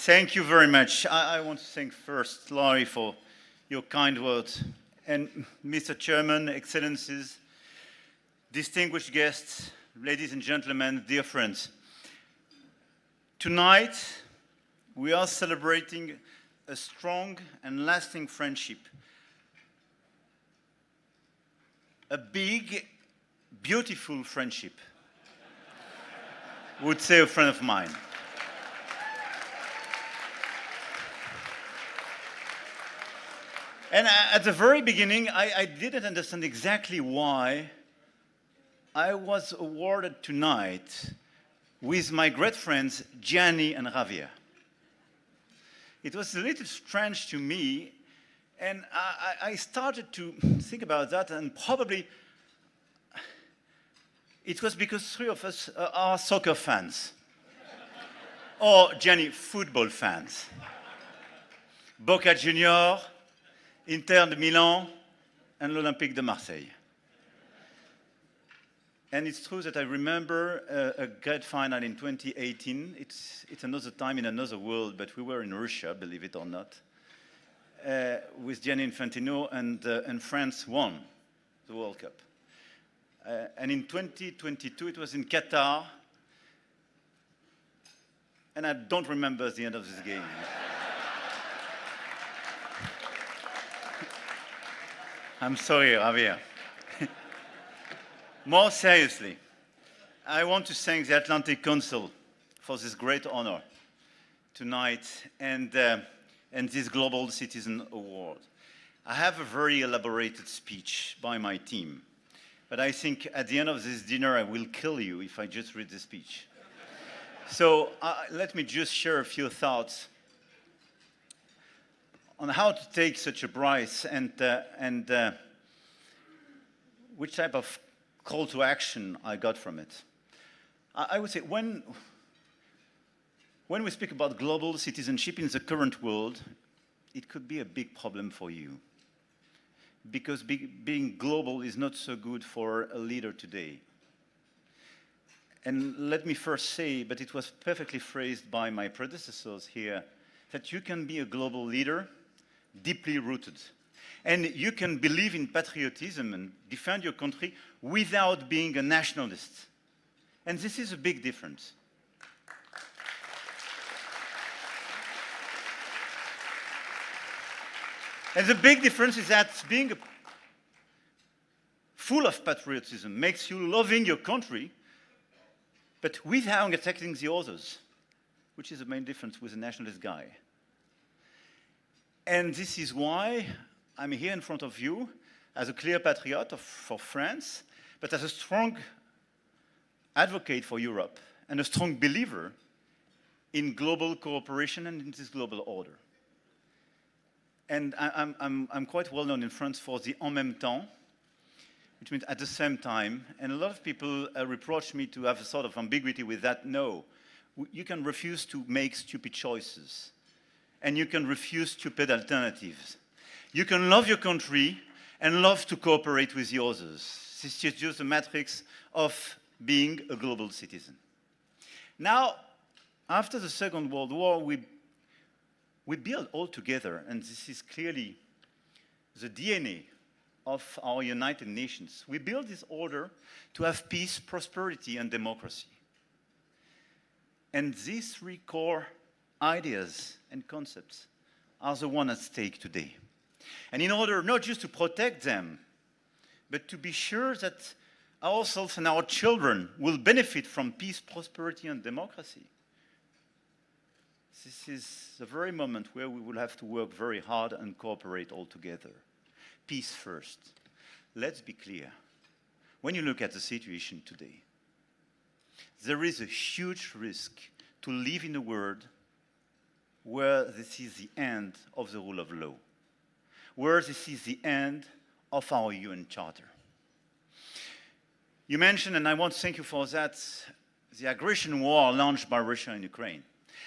Thank you very much. I want to thank first Laurie for your kind words. And Mr. Chairman, Excellencies, distinguished guests, ladies and gentlemen, dear friends. Tonight, we are celebrating a strong and lasting friendship. A big, beautiful friendship, would say a friend of mine. And at the very beginning, I didn't understand exactly why I was awarded tonight with my great friends Gianni and Javier. It was a little strange to me, and I started to think about that, and probably it was because three of us are soccer fans, or Gianni, football fans. Boca Junior, Inter de Milan, and l'Olympique de Marseille. And it's true that I remember a great final in 2018. It's another time in another world, but we were in Russia, believe it or not, with Gianni Infantino, and France won the World Cup. And in 2022, it was in Qatar, and I don't remember the end of this game. I'm sorry, Javier. More seriously, I want to thank the Atlantic Council for this great honor tonight and this Global Citizen Award. I have a very elaborated speech by my team, but I think at the end of this dinner I will kill you if I just read the speech. So let me just share a few thoughts on how to take such a prize and which type of call to action I got from it. I would say when we speak about global citizenship in the current world, it could be a big problem for you, because being global is not so good for a leader today. And let me first say, but it was perfectly phrased by my predecessors here, that you can be a global leader deeply rooted. And you can believe in patriotism and defend your country without being a nationalist. And this is a big difference. And the big difference is that being full of patriotism makes you loving your country, but without attacking the others, which is the main difference with a nationalist guy. And this is why I'm here in front of you as a clear patriot for France, but as a strong advocate for Europe and a strong believer in global cooperation and in this global order. And I'm quite well known in France for the en même temps, which means at the same time. And a lot of people reproach me to have a sort of ambiguity with that. No, you can refuse to make stupid choices, and you can refuse stupid alternatives. You can love your country and love to cooperate with the others. This is just a matrix of being a global citizen. Now, after the Second World War, we built all together, and this is clearly the DNA of our United Nations. We built this order to have peace, prosperity, and democracy. And these three core ideas and concepts are the ones at stake today. And in order not just to protect them, but to be sure that ourselves and our children will benefit from peace, prosperity, and democracy, this is the very moment where we will have to work very hard and cooperate all together. Peace first. Let's be clear. When you look at the situation today, there is a huge risk to live in a world where this is the end of the rule of law, where this is the end of our UN Charter. You mentioned, and I want to thank you for that, the aggression war launched by Russia in Ukraine.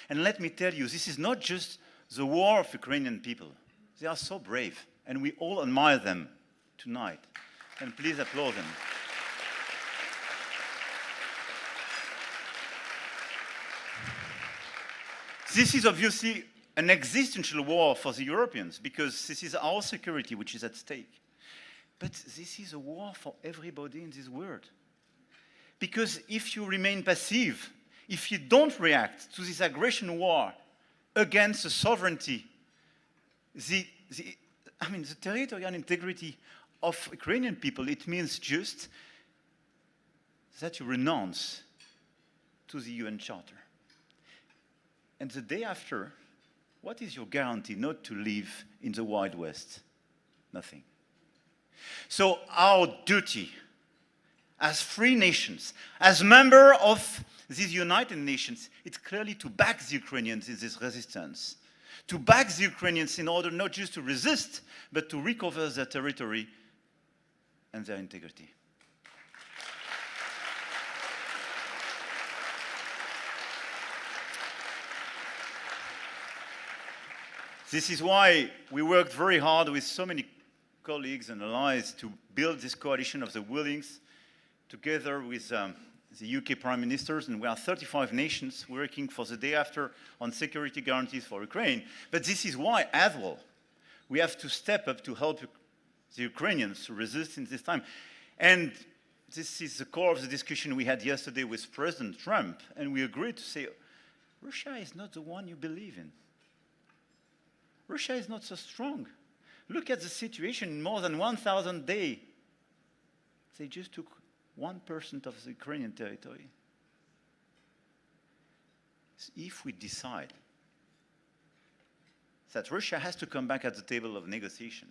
And let me tell you, this is not just the war of Ukrainian people. They are so brave, and we all admire them tonight. And please applaud them. This is obviously an existential war for the Europeans, because this is our security which is at stake. But this is a war for everybody in this world. Because if you remain passive, if you don't react to this aggression war against the sovereignty, the territorial integrity of Ukrainian people, it means just that you renounce to the UN Charter. And the day after, what is your guarantee not to live in the Wild West? Nothing. So our duty as free nations, as member of these United Nations, it's clearly to back the Ukrainians in this resistance, to back the Ukrainians in order not just to resist, but to recover their territory and their integrity. This is why we worked very hard with so many colleagues and allies to build this coalition of the willings together with the UK Prime Ministers, and we are 35 nations working for the day after on security guarantees for Ukraine. But this is why, as well, we have to step up to help the Ukrainians to resist in this time. And this is the core of the discussion we had yesterday with President Trump, and we agreed to say, Russia is not the one you believe in. Russia is not so strong. Look at the situation in more than 1,000 days. They just took 1% of the Ukrainian territory. So if we decide that Russia has to come back at the table of negotiation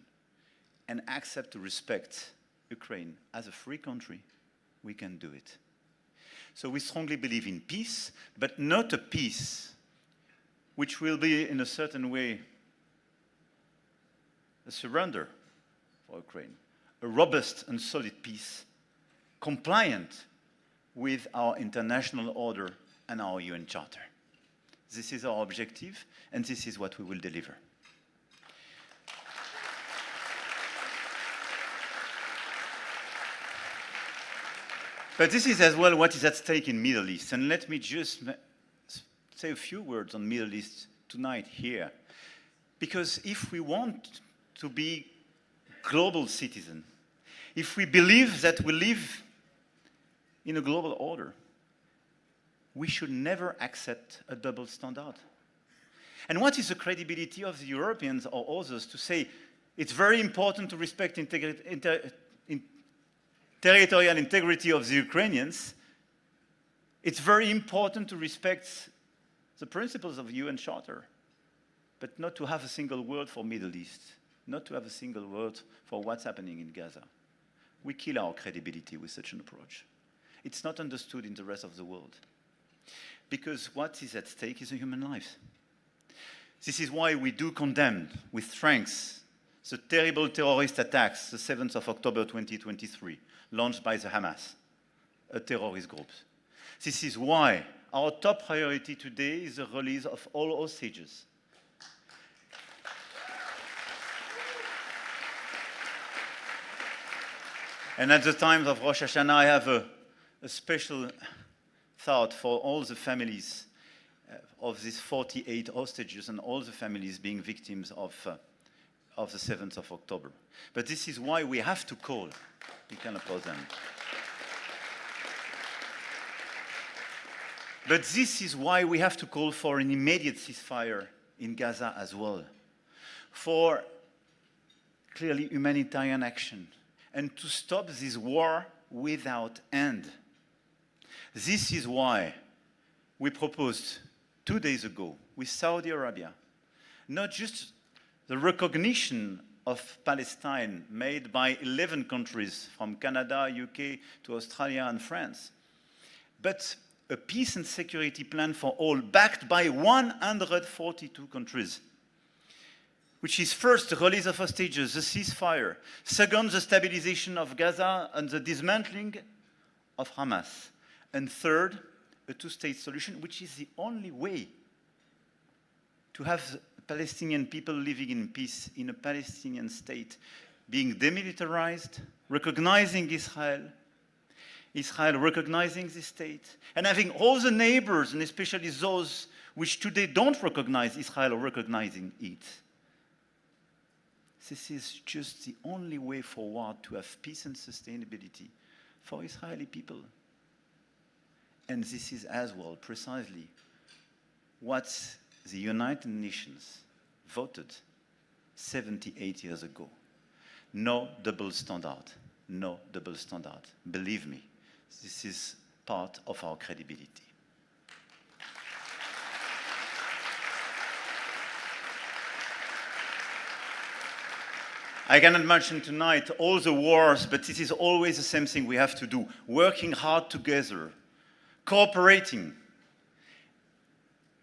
and accept to respect Ukraine as a free country, we can do it. So we strongly believe in peace, but not a peace which will be in a certain way a surrender for Ukraine, a robust and solid peace, compliant with our international order and our UN Charter. This is our objective, and this is what we will deliver. But this is as well what is at stake in Middle East. And let me just say a few words on Middle East tonight here. Because if we want to be global citizen, if we believe that we live in a global order, we should never accept a double standard. And what is the credibility of the Europeans or others to say it's very important to respect territorial integrity of the Ukrainians, it's very important to respect the principles of the UN Charter, but not to have a single word for Middle East, not to have a single word for what's happening in Gaza. We kill our credibility with such an approach. It's not understood in the rest of the world. Because what is at stake is a human life. This is why we do condemn with strength the terrible terrorist attacks, the 7th of October 2023, launched by the Hamas, a terrorist group. This is why our top priority today is the release of all hostages. And at the time of Rosh Hashanah, I have a special thought for all the families of these 48 hostages and all the families being victims of the 7th of October. But this is why we have to call. We can oppose them. But this is why we have to call for an immediate ceasefire in Gaza as well, for clearly humanitarian action, and to stop this war without end. This is why we proposed 2 days ago with Saudi Arabia, not just the recognition of Palestine made by 11 countries from Canada, UK to Australia and France, but a peace and security plan for all backed by 142 countries, which is first, the release of hostages, the ceasefire. Second, the stabilization of Gaza and the dismantling of Hamas. And third, a two-state solution, which is the only way to have Palestinian people living in peace in a Palestinian state, being demilitarized, recognizing Israel, Israel recognizing the state, and having all the neighbors, and especially those which today don't recognize Israel or recognizing it. This is just the only way forward to have peace and sustainability for Israeli people. And this is as well precisely what the United Nations voted 78 years ago. No double standard. No double standard. Believe me, this is part of our credibility. I cannot mention tonight all the wars, but this is always the same thing we have to do. Working hard together, cooperating,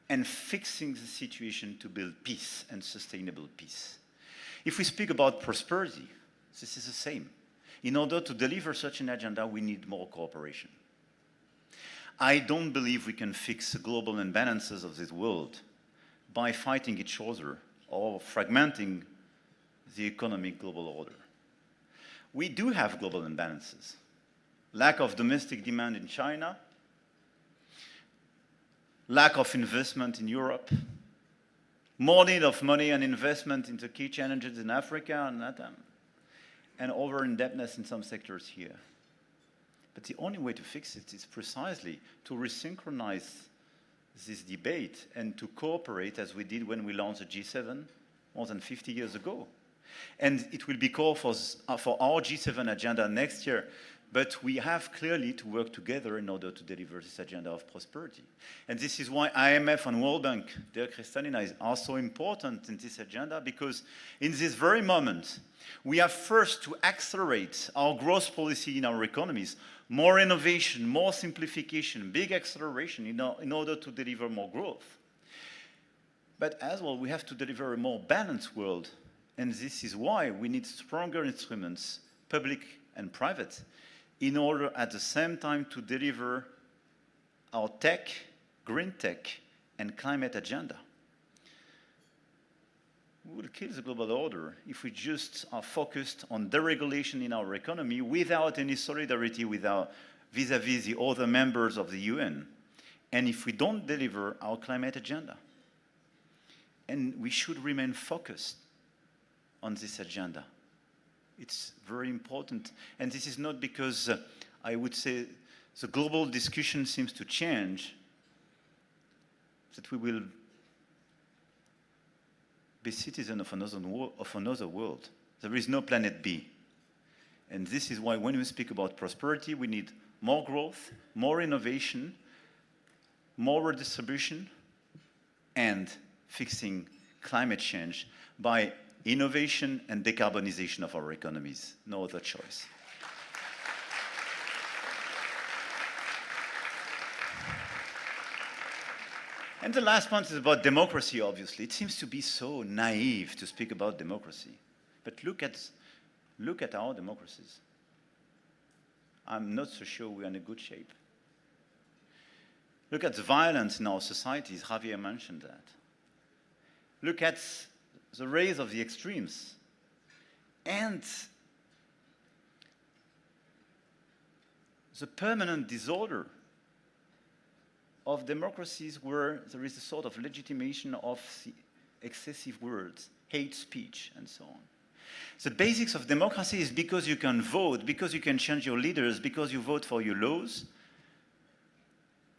and fixing the situation to build peace and sustainable peace. If we speak about prosperity, this is the same. In order to deliver such an agenda, we need more cooperation. I don't believe we can fix the global imbalances of this world by fighting each other or fragmenting the economic global order. We do have global imbalances. Lack of domestic demand in China, lack of investment in Europe, more need of money and investment into key challenges in Africa and LATAM, and over-indebtedness in some sectors here. But the only way to fix it is precisely to resynchronize this debate and to cooperate as we did when we launched the G7 more than 50 years ago. And it will be called for our G7 agenda next year, but we have clearly to work together in order to deliver this agenda of prosperity. And this is why IMF and World Bank, dear Kristalina, are so important in this agenda, because in this very moment, we have first to accelerate our growth policy in our economies, more innovation, more simplification, big acceleration in order to deliver more growth. But as well, we have to deliver a more balanced world. And this is why we need stronger instruments, public and private, in order at the same time to deliver our tech, green tech, and climate agenda. We will kill the global order if we just are focused on deregulation in our economy without any solidarity with our vis-à-vis the other members of the UN, and if we don't deliver our climate agenda. And we should remain focused on this agenda. It's very important. And this is not because I would say the global discussion seems to change, that we will be citizens of another world. There is no planet B. And this is why when we speak about prosperity, we need more growth, more innovation, more redistribution, and fixing climate change by innovation and decarbonization of our economies. No other choice. And the last point is about democracy, obviously. It seems to be so naive to speak about democracy. But look at our democracies. I'm not so sure we're in a good shape. Look at the violence in our societies. Javier mentioned that. Look at the rise of the extremes, and the permanent disorder of democracies where there is a sort of legitimation of the excessive words, hate speech, and so on. The basics of democracy is because you can vote, because you can change your leaders, because you vote for your laws,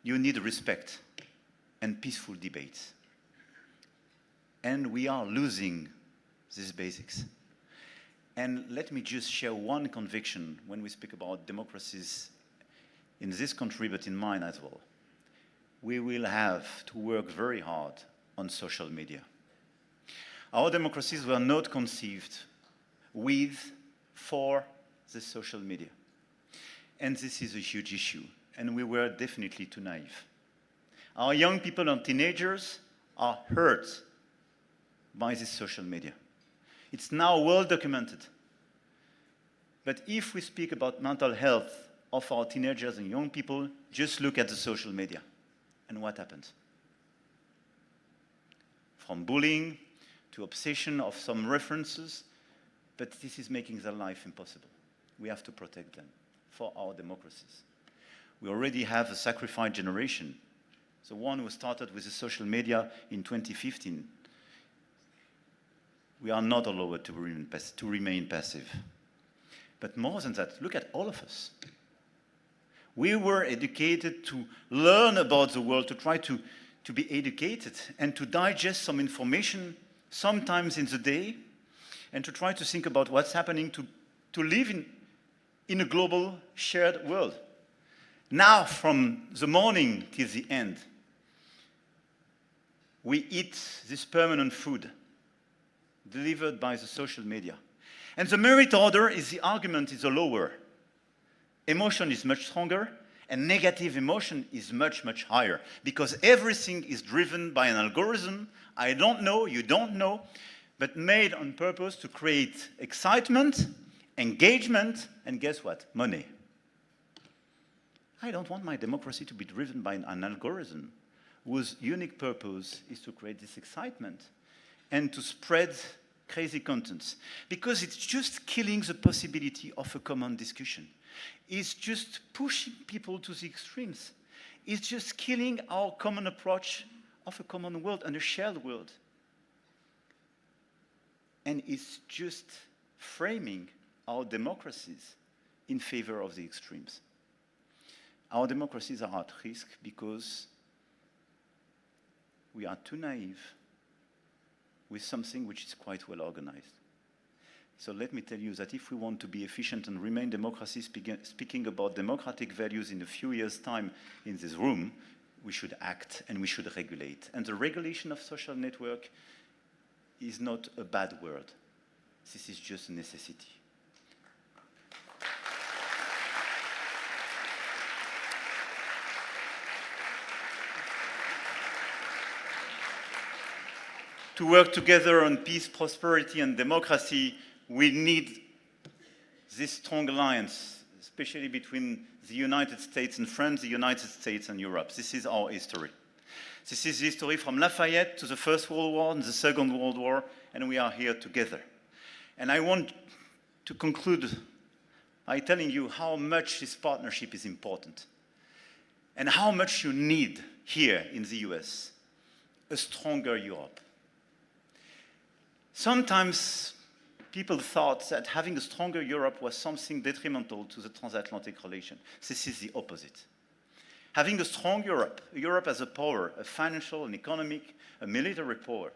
you need respect and peaceful debates. And we are losing these basics. And let me just share one conviction when we speak about democracies in this country, but in mine as well. We will have to work very hard on social media. Our democracies were not conceived for the social media. And this is a huge issue, and we were definitely too naive. Our young people and teenagers are hurt by this social media. It's now well documented. But if we speak about mental health of our teenagers and young people, just look at the social media and what happens. From bullying to obsession of some references, but this is making their life impossible. We have to protect them for our democracies. We already have a sacrificed generation the one who started with the social media in 2015. We are not allowed to remain passive. But more than that, look at all of us. We were educated to learn about the world, to try to be educated and to digest some information sometimes in the day, and to try to think about what's happening, to live in a global shared world. Now, from the morning till the end, we eat this permanent food delivered by the social media. And the merit order is the argument is lower. Emotion is much stronger, and negative emotion is much, much higher, because everything is driven by an algorithm. I don't know, you don't know, but made on purpose to create excitement, engagement, and guess what? Money. I don't want my democracy to be driven by an algorithm whose unique purpose is to create this excitement and to spread crazy contents, because it's just killing the possibility of a common discussion. It's just pushing people to the extremes. It's just killing our common approach of a common world and a shared world. And it's just framing our democracies in favor of the extremes. Our democracies are at risk because we are too naive with something which is quite well organized. So let me tell you that if we want to be efficient and remain democracy, speaking about democratic values in a few years' time in this room, we should act and we should regulate. And the regulation of social network is not a bad word. This is just a necessity. To work together on peace, prosperity, and democracy, we need this strong alliance, especially between the United States and France, the United States and Europe. This is our history. This is history from Lafayette to the First World War and the Second World War, and we are here together. And I want to conclude by telling you how much this partnership is important and how much you need here in the US, a stronger Europe. Sometimes people thought that having a stronger Europe was something detrimental to the transatlantic relation. This is the opposite. Having a strong Europe, Europe as a power, a financial, an economic, a military power,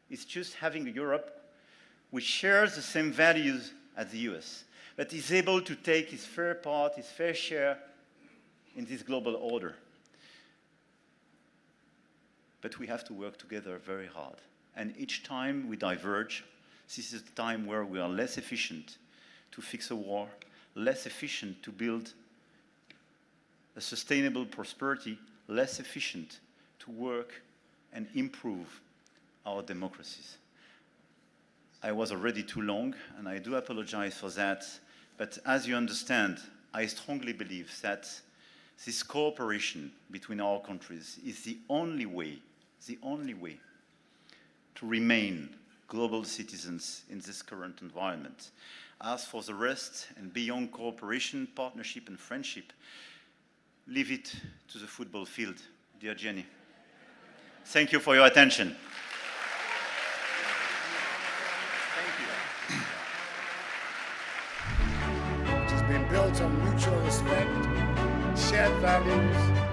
is just having a Europe which shares the same values as the US, but is able to take its fair part, its fair share in this global order. But we have to work together very hard. And each time we diverge, this is the time where we are less efficient to fix a war, less efficient to build a sustainable prosperity, less efficient to work and improve our democracies. I was already too long, and I do apologize for that, but as you understand, I strongly believe that this cooperation between our countries is the only way to remain global citizens in this current environment. As for the rest, and beyond cooperation, partnership, and friendship, leave it to the football field, dear Jenny. Thank you for your attention. Which has been built on mutual respect, shared values,